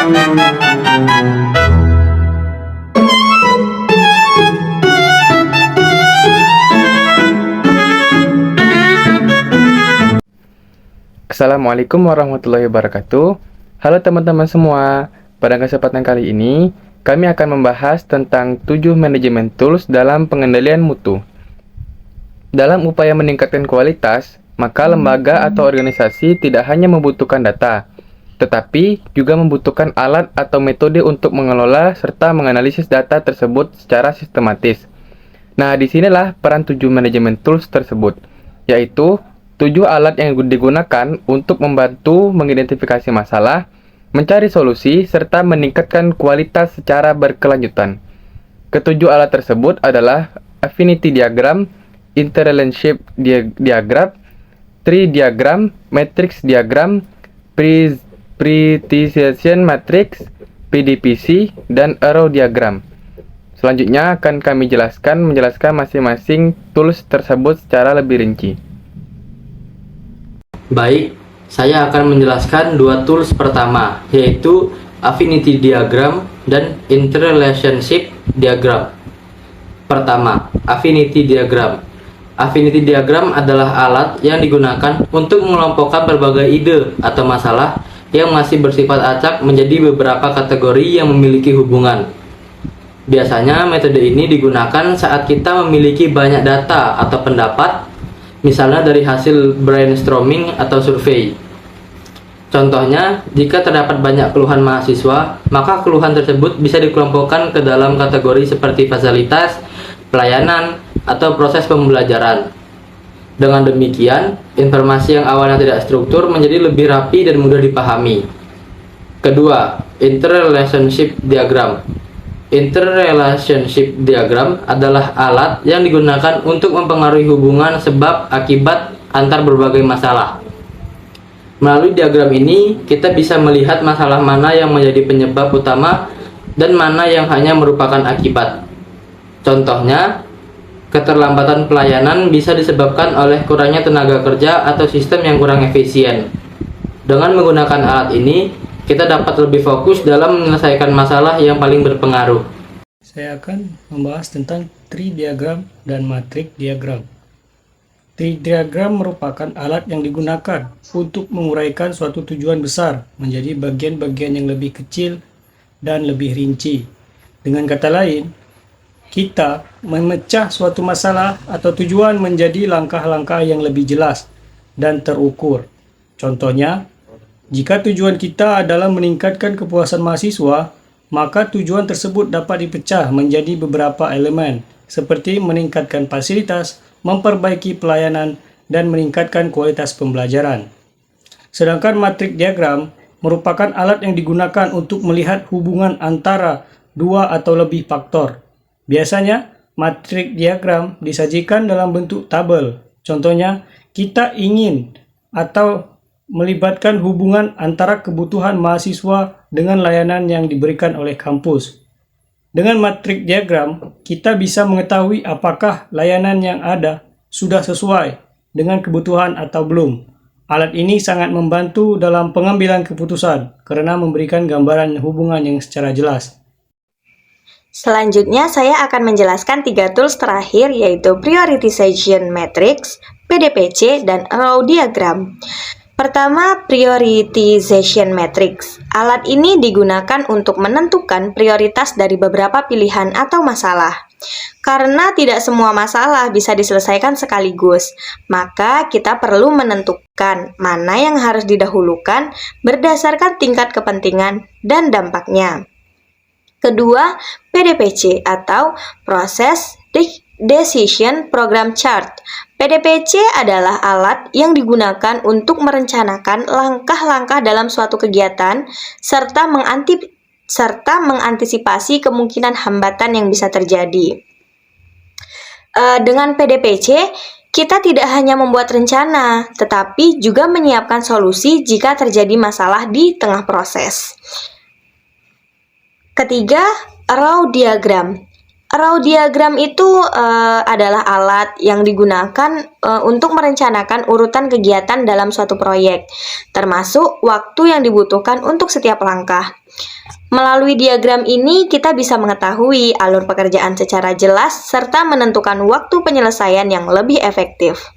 Assalamualaikum warahmatullahi wabarakatuh. Halo teman-teman semua. Pada kesempatan kali ini, kami akan membahas tentang 7 manajemen tools dalam pengendalian mutu. Dalam upaya meningkatkan kualitas, maka lembaga atau organisasi tidak hanya membutuhkan data, tetapi juga membutuhkan alat atau metode untuk mengelola serta menganalisis data tersebut secara sistematis. Nah, disinilah peran 7 manajemen tools tersebut, yaitu 7 alat yang digunakan untuk membantu mengidentifikasi masalah, mencari solusi, serta meningkatkan kualitas secara berkelanjutan. Ketujuh alat tersebut adalah Affinity Diagram, Interrelationship Diagram, Tree Diagram, Matrix Diagram, Prioritization Matrix, PDPC, dan Arrow Diagram. Selanjutnya akan kami menjelaskan masing-masing tools tersebut secara lebih rinci. Baik, saya akan menjelaskan dua tools pertama, yaitu Affinity Diagram dan Interrelationship Diagram. Pertama, Affinity Diagram. Affinity Diagram adalah alat yang digunakan untuk mengelompokkan berbagai ide atau masalah yang masih bersifat acak menjadi beberapa kategori yang memiliki hubungan. Biasanya metode ini digunakan saat kita memiliki banyak data atau pendapat, misalnya dari hasil brainstorming atau survei. Contohnya, jika terdapat banyak keluhan mahasiswa, maka keluhan tersebut bisa dikelompokkan ke dalam kategori seperti fasilitas, pelayanan, atau proses pembelajaran. Dengan demikian, informasi yang awalnya tidak struktur menjadi lebih rapi dan mudah dipahami. Kedua, Interrelationship Diagram. Interrelationship Diagram adalah alat yang digunakan untuk mempengaruhi hubungan sebab akibat antar berbagai masalah. Melalui diagram ini, kita bisa melihat masalah mana yang menjadi penyebab utama dan mana yang hanya merupakan akibat. Contohnya, keterlambatan pelayanan bisa disebabkan oleh kurangnya tenaga kerja atau sistem yang kurang efisien. Dengan menggunakan alat ini, kita dapat lebih fokus dalam menyelesaikan masalah yang paling berpengaruh. Saya akan membahas tentang tree diagram dan matrix diagram. Tree diagram merupakan alat yang digunakan untuk menguraikan suatu tujuan besar menjadi bagian-bagian yang lebih kecil dan lebih rinci. Dengan kata lain, kita memecah suatu masalah atau tujuan menjadi langkah-langkah yang lebih jelas dan terukur. Contohnya, jika tujuan kita adalah meningkatkan kepuasan mahasiswa, maka tujuan tersebut dapat dipecah menjadi beberapa elemen, seperti meningkatkan fasilitas, memperbaiki pelayanan, dan meningkatkan kualitas pembelajaran. Sedangkan matrix diagram merupakan alat yang digunakan untuk melihat hubungan antara dua atau lebih faktor. Biasanya, matrix diagram disajikan dalam bentuk tabel. Contohnya, kita ingin atau melibatkan hubungan antara kebutuhan mahasiswa dengan layanan yang diberikan oleh kampus. Dengan matrix diagram, kita bisa mengetahui apakah layanan yang ada sudah sesuai dengan kebutuhan atau belum. Alat ini sangat membantu dalam pengambilan keputusan karena memberikan gambaran hubungan yang secara jelas. Selanjutnya, saya akan menjelaskan 3 tools terakhir, yaitu Prioritization Matrix, PDPC, dan Arrow Diagram. Pertama, Prioritization Matrix. Alat ini digunakan untuk menentukan prioritas dari beberapa pilihan atau masalah. Karena tidak semua masalah bisa diselesaikan sekaligus, maka kita perlu menentukan mana yang harus didahulukan berdasarkan tingkat kepentingan dan dampaknya. Kedua, PDPC atau Process Decision Program Chart. PDPC adalah alat yang digunakan untuk merencanakan langkah-langkah dalam suatu kegiatan serta mengantisipasi kemungkinan hambatan yang bisa terjadi. Dengan PDPC, kita tidak hanya membuat rencana, tetapi juga menyiapkan solusi jika terjadi masalah di tengah proses. Ketiga, Arrow Diagram. Raw diagram itu adalah alat yang digunakan untuk merencanakan urutan kegiatan dalam suatu proyek, termasuk waktu yang dibutuhkan untuk setiap langkah. Melalui diagram ini, kita bisa mengetahui alur pekerjaan secara jelas serta menentukan waktu penyelesaian yang lebih efektif.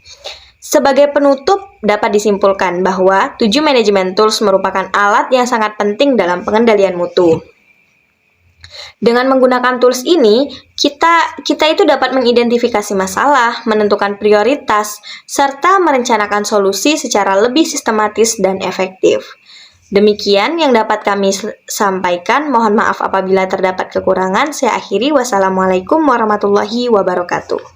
Sebagai penutup, dapat disimpulkan bahwa 7 manajemen tools merupakan alat yang sangat penting dalam pengendalian mutu. Dengan menggunakan tools ini, kita itu dapat mengidentifikasi masalah, menentukan prioritas, serta merencanakan solusi secara lebih sistematis dan efektif. Demikian yang dapat kami sampaikan. Mohon maaf apabila terdapat kekurangan. Saya akhiri. Wassalamualaikum warahmatullahi wabarakatuh.